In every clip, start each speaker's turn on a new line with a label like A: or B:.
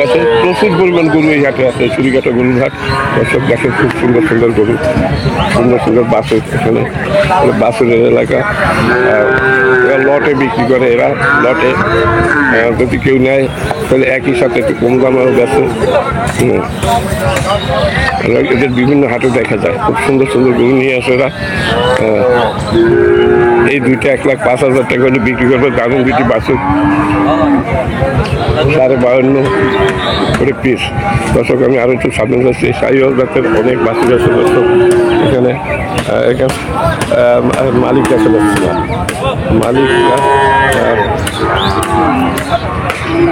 A: আছে প্রচুর পরিমাণ গরু এই হাটে আছে, চুরিঘাটা গরুর হাট। দর্শক দেখেন খুব সুন্দর সুন্দর গরু, সুন্দর সুন্দর বাছুর, এখানে বাছুরের এলাকা। এরা লটে বিক্রি করে, এরা লটে যদি কেউ নেয় তাহলে একই সাথে একটু কম দামেও বেচে। এদের বিভিন্ন হাটে দেখা যায় খুব সুন্দর সুন্দর গরু নিয়ে আসে এরা। এই দুইটা 1,05,000 টাকা করে বিক্রি করবে। দারুণ দুটি বাছুর, 52.5 করে পিস। দর্শক আমি আরো একটু সামনে যাচ্ছি, শাহিওয়াল জাতের অনেক বাছুর আছে দর্শক এখানে। মালিক আছে, মালিক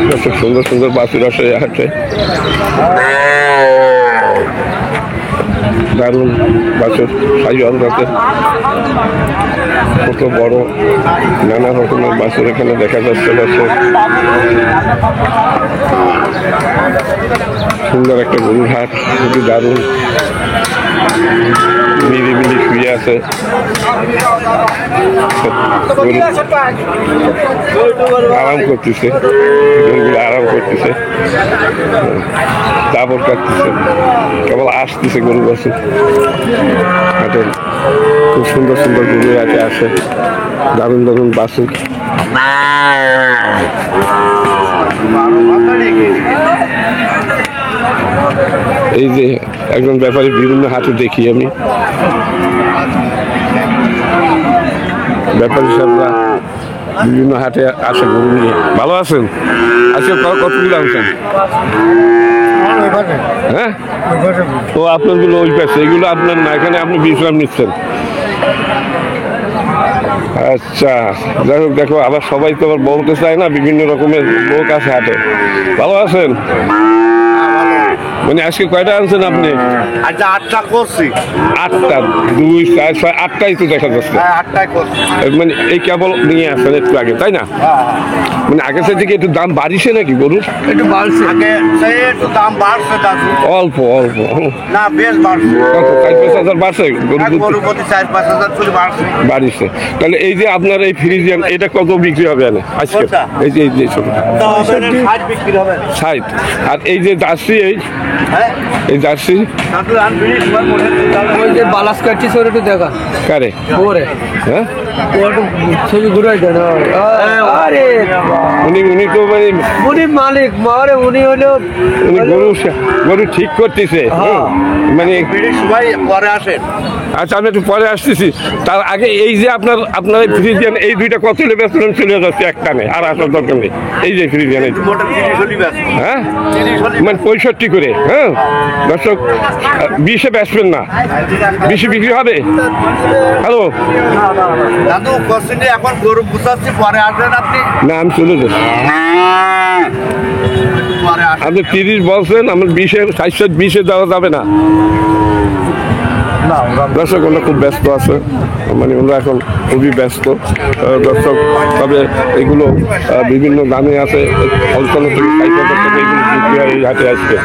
A: দর্শক সুন্দর সুন্দর বাছুর আসে হাটে, দারুণ বাছুর শাহিওয়াল জাতের, কত বড় নানা রকমের বাছুর এখানে দেখা যাচ্ছে। দর্শক সুন্দর একটা গরুর হাট, খুবই দারুণ, নিরিবিলি শুয়ে আছে আরাম করতেছে, গরুগুলো আরাম করতেছে, জাবর কাটতেছে, কেবল আসতেছে গরু বাছুর হাটের। খুব সুন্দর সুন্দর গরু হাটে আছে, দারুণ দারুণ বাছুর। এই যে একজন ব্যাপারী বিভিন্ন হাটে দেখি আমি, ব্যাপারী সাহেবরা বিভিন্ন হাটে আসে গরু নিয়ে। ভালো আছেন? আজকে কতগুলো আনছেন? হ্যাঁ, তো আপনার গুলো ওই পাশে, এগুলো আপনার না, এখানে আপনি বিশ্রাম নিচ্ছেন। আচ্ছা, যাই হোক, দেখো আবার সবাই তো আবার বলতে চায় না, বিভিন্ন রকমের লোক আছে হাটে। ভালো আছেন? মানে আজকে কয়টা আনছেন আপনি?
B: আচ্ছা, 8টা করছি।
A: 8টা, 2, 4, 6, 8টাই তো দেখা যাচ্ছে। মানে এই কেবল নিয়ে আসছেন একটু আগে, তাই না? মানে আগের থেকে একটু দাম বাড়িছে নাকি গরুর?
B: একটু বাড়ছে, একটু দাম বাড়ছে।
A: অল্প অল্প
B: না, বেশ বাড়ছে।
A: কত 4-5 হাজার বাড়ছে?
B: গরু প্রতি 4-5 হাজার
A: বাড়িছে। তাহলে এই যে আপনার এই ফ্রিজিয়ান, এটা কত বিক্রি হবে আজকে? এই যে এই যে ছোট 60। আর এই যে জার্সি, এই জার্সি
C: ওই যে বালাস কাটছি সরে একটু দেখা
A: কারে
C: ওরে,
A: হ্যাঁ
C: ছবি ঘুরাই দেন। আরে
A: উনি তো মানে
C: উনি মালিক মারে, উনি হলো
A: উনি গরু ঠিক করতেছে, মানে
B: সবাই পরে আসেন।
A: আচ্ছা, আমি একটু পরে আসতেছি। তার আগে এই যে আপনার ফ্রিজিয়ান এই দুইটা কত বেতন চলে যাচ্ছে একটানে, আর আসার দরকার নেই। এই যে ফ্রিজিয়ান, হ্যাঁ মানে 65 করে। হ্যাঁ দর্শক, 20-এ বেচবেন না? 20-এ বিক্রি হবে? হ্যালো
B: দাদু, এখন গরু বুঝাচ্ছি, পরে আসবেন আপনি।
A: না, আমি চলে যাচ্ছি। আপনি 30 বলছেন, আমার 20-এ দেওয়া যাবে না। দর্শক ওরা খুব ব্যস্ত আছে, মানে ওরা এখন খুবই ব্যস্ত দর্শক। তবে এগুলো বিভিন্ন দামে আছে, 55 থেকে 60 হাজার টাকা এগুলো বিক্রি হয় এই হাটে আজকে।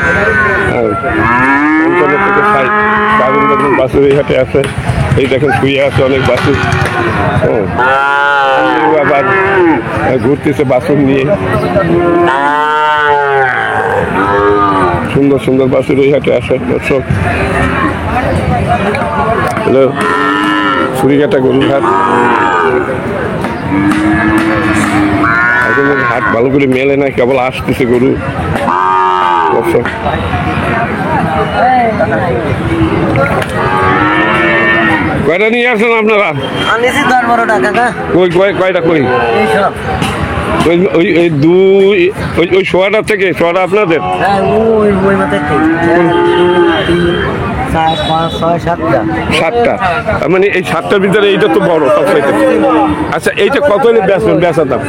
A: 55 থেকে 60 দারুণ দারুণ বাছুর এই হাটে আছে। এই দেখেন শুয়ে আছে অনেক বাছুর, আবার ঘুরতেছে বাছুর নিয়ে। সুন্দর সুন্দর বাছুর এই হাটে আছে দর্শক। হ্যালো, চুরিঘাটা গরুর হাট। এখন হাট ভালো করে মেলে না, কেবল আসতেছে গরু দর্শক। কয়টা নিয়ে আসেন আপনারা?
C: আনিছি 10-12 টাকা।
A: কয়টা কই? ওই সোয়াটা থেকে, সোয়াটা আপনাদের?
C: হ্যাঁ, ওই মাথায় 7টা।
A: মানে এই 7টার ভিতরে এইটা তো বড় সবচাইতে। আচ্ছা, এইটা কত হলে বেচার দাম?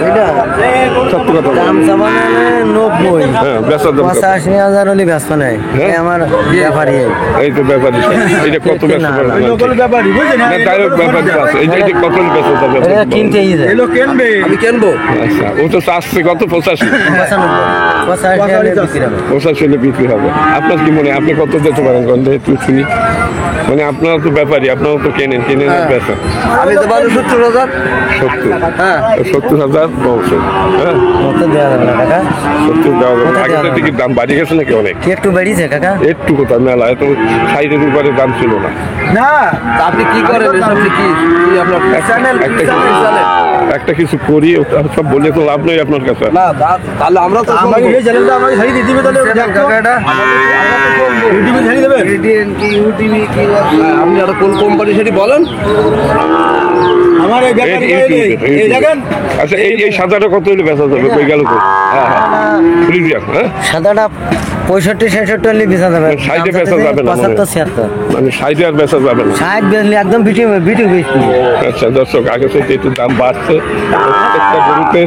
A: সত্য কথা,
C: দাম চাবানে 90।
A: হ্যাঁ, বেচার দাম
C: 85,000 হলে বেচা নাই। আমার ব্যাপারী,
A: এই তো ব্যাপারী। এইটা কত বেচা পারবে?
B: ব্যাপারী বুঝলেন,
A: ব্যাপারী আছে। এইটা কত হলে বেচা যাবে?
C: কিনতে
B: কিনবে, আমি কিনবো।
A: আচ্ছা, ও তো চাচ্ছে কত? 85 হলে বিক্রি হবে। আপনার কি মনে হয়, আপনি কত দিতে পারেন? একটু শুনি। শুনি মানে আপনারা তো ব্যাপারী, আপনারা তো কেনেন আর বেচা
B: আমি তো বারো 70,000।
A: 70
B: হ্যাঁ
A: 70,000 বলছেন। হ্যাঁ
C: কত দেওয়া যাবে না কাকা?
A: 70 দেওয়া যাবে না।
C: কত
A: আগের
C: দেওয়া
A: থেকে দাম বাড়ি গেছে নাকি অনেক?
C: কি একটু বেড়েছে কাকা?
A: একটু কোথাও মেলা এত সাইডের উপরে দাম ছিল না।
B: না তা আপনি কি করেন আপনি কি আপনার চ্যানেল
A: একটা কিছু করি ওটা সব বলে তো লাভ নেই আপনার কাছে।
B: না তাহলে আমরা তো
D: আমাকে এই চ্যানেলটা আমাকে ছাড়িয়ে দিয়ে দিবে তাহলে
B: কাকাটা
D: ইউটিউবে ছাড়িয়ে দেবে
B: রেডিয়েন্ট কি ইউটিভি কি আপনি আর কোন কোম্পানি সেটি বলেন।
D: আমার এই ব্যাপারে এই দেখেন
A: আচ্ছা এই সাদাটা কত হলে বেচা যাবে? কই গেল তো? হ্যাঁ ফ্রিজিয়ান। হ্যাঁ
C: সাদাটা 65-66 হলে বেচা যাবে।
A: সাইডে বেচা যাবে না মনে হয়।
C: 75-76
A: মানে সাইডে আর বেচা যাবে না।
C: 60 বেচলে একদম বিটি বেচবি।
A: আচ্ছা দর্শক আগে থেকে একটু দাম বাড়ছে, প্রত্যেকটা গরুতে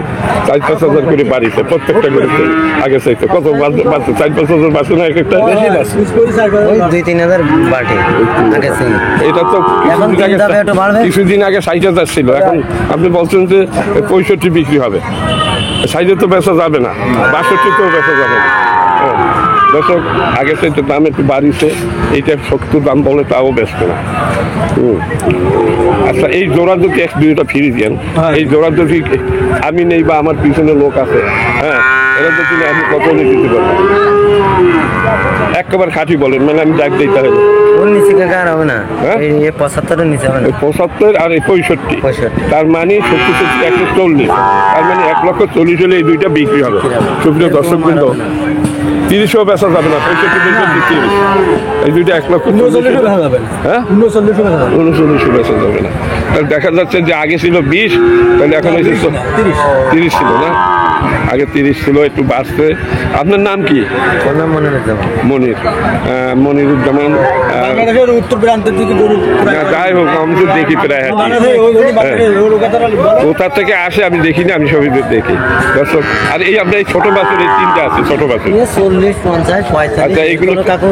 A: 4-5 হাজার করে বাড়িছে প্রত্যেকটা গরুতে। আগে থেকে কত বাড়ছে? 4-5 হাজার বাড়ছে না? এক একটা বেশি বাড়ছে।
C: ওই 2-3 হাজার বাটে আগে থেকে।
A: এটা তো
C: এখন
A: কিছুদিন আগে
C: দামটা একটু বাড়বে।
A: কিছুদিন আগে 60,000 ছিল, এখন আপনি বলছেন যে 65 বিক্রি হবে। সাইডে তো বেচা যাবে না, 62 বেচা যাবে না। হ্যাঁ। দর্শক আগে থেকে দাম একটু বাড়িছে, এইটা 70 দাম বলে তাও বেচবে না। আচ্ছা এই জোড়া যদি এক দুইটা ফিরে দেন, এই জোড়া যদি আমি নেই বা আমার পিছনে লোক আছে, হ্যাঁ এরা যদি আমি কত নিয়ে দিতে পারবো? একেবারে খাঁটি বলেন, মানে আমি ডাক দিই তাহলে
C: ওর নিচে কাকা আর হবে না।
A: হ্যাঁ?
C: এই 75-এর নিচে হবে না।
A: 75 আর এই 65,
C: 65
A: তার মানে 70-140, তার মানে 1,40,000 হলে এই দুইটা বিক্রি হবে। সুপ্রিয় দর্শক বৃন্দ 30ও বেচা যাবে না, 65-30, এই দুইটা 1,40,000। হ্যাঁ 39 বেচা যাবে না। তাহলে দেখা যাচ্ছে যে আগে ছিল 20, তাহলে এখন হয়েছে 30 ছিল না? আগে 30 ছিল, একটু বাড়ছে। আপনার নাম কি?
C: ওর নাম মনে রাখতে হবে।
A: মনিরুজ্জামান।
D: বাংলাদেশের উত্তর প্রান্তের দিকে গরু
A: না, যাই হোক আমি তো দেখি প্রায় হাঁটি। কোথা থেকে আসে আমি দেখি না, আমি সবই দেখি দর্শক। আর এই আপনার এই ছোট বাছুর এই তিনটা আছে, ছোট বাছুর।
C: 40, 50, 45
A: আচ্ছা এইগুলো
C: কাকু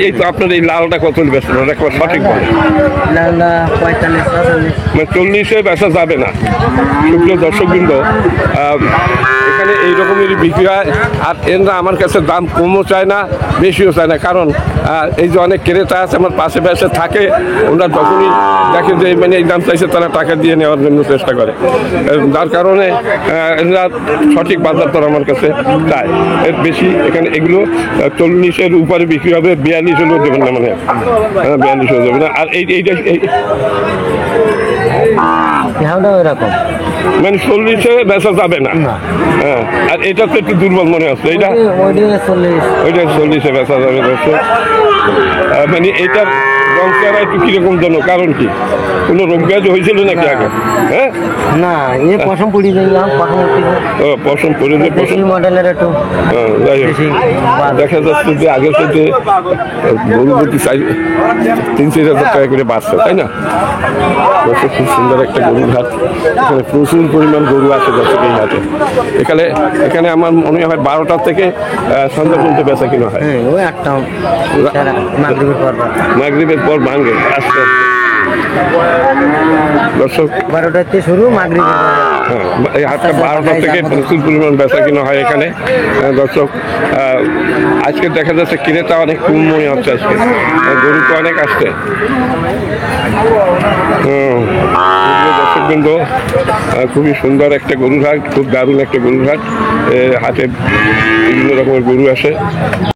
A: এই তো আপনার এই লালটা কত বেচছেন? ওটা একবার সঠিক বলেন।
C: লালদা 45, 46
A: মানে 40-এ বেচা যাবে না। সুপ্রিয় দর্শকবৃন্দ এখানে এই রকমেরই বিক্রি হয়। আর এরা আমার কাছে দাম কমও চায় না, বেশিও চায় না, কারণ এই যে অনেক ক্রেতা আছে আমার পাশে পাশে থাকে, ওরা যখনই দেখে যে মানে এই দাম চাইছে তারা টাকা দিয়ে নেওয়ার জন্য চেষ্টা করে। যার কারণে এরা সঠিক বাজার দর আমার কাছে চায়। এর বেশি এখানে এগুলো 40-এর উপরে বিক্রি হবে, 42 হলেও দেবেন না, মানে 42 হয়ে যাবে না। আর এইটা
C: হাওড়া এরকম
A: মানে 40-এ বেচা যাবে না। হ্যাঁ আর এটা তো একটু দুর্বল মনে হচ্ছে, এইটা
C: ওইটা 40
A: ওইটা 40-এ বেচা যাবে দর্শক। মানে এটার রং চেহারা একটু কিরকম জন্য, কারণ কি কোনো রোগ ব্যাধি হয়েছিল নাকি আগে? হ্যাঁ
C: না এ পশম পুড়ি দিলাম
A: ও পশম পরে যে
C: বেশি
A: পশম।
C: মডেলের একটু
A: যাই হোক
C: বেশি
A: দেখা যাচ্ছে যে আগে থেকে গরু প্রতি 3-4 হাজার টাকা করে বাঁচছে, তাই না? দর্শক খুব সুন্দর একটা গরুর হাট, এখানে প্রচুর পরিমাণ গরু আছে দর্শক এই হাটে। এখানে আমার মনে হয় 12টা থেকে সন্ধ্যা পর্যন্ত বেচা কিনা হয়।
C: হ্যাঁ ওই একটা মাগরিবের পর
A: মাগরিবের পর ভাঙে আস্তে দর্শক।
C: 12টাতে শুরু মাগরিবের পর
A: হ্যাঁ এই হাটটা 12টা থেকে প্রচুর পরিমাণ বেচা কিনা হয় এখানে। দর্শক আজকে দেখা যাচ্ছে ক্রেতা অনেক কম মনে হচ্ছে, আজকে গরু তো অনেক আসছে। দর্শকবৃন্দ খুবই সুন্দর একটা গরুর হাট, খুব দারুণ একটা গরুর হাট। হাটে বিভিন্ন রকমের গরু আসে।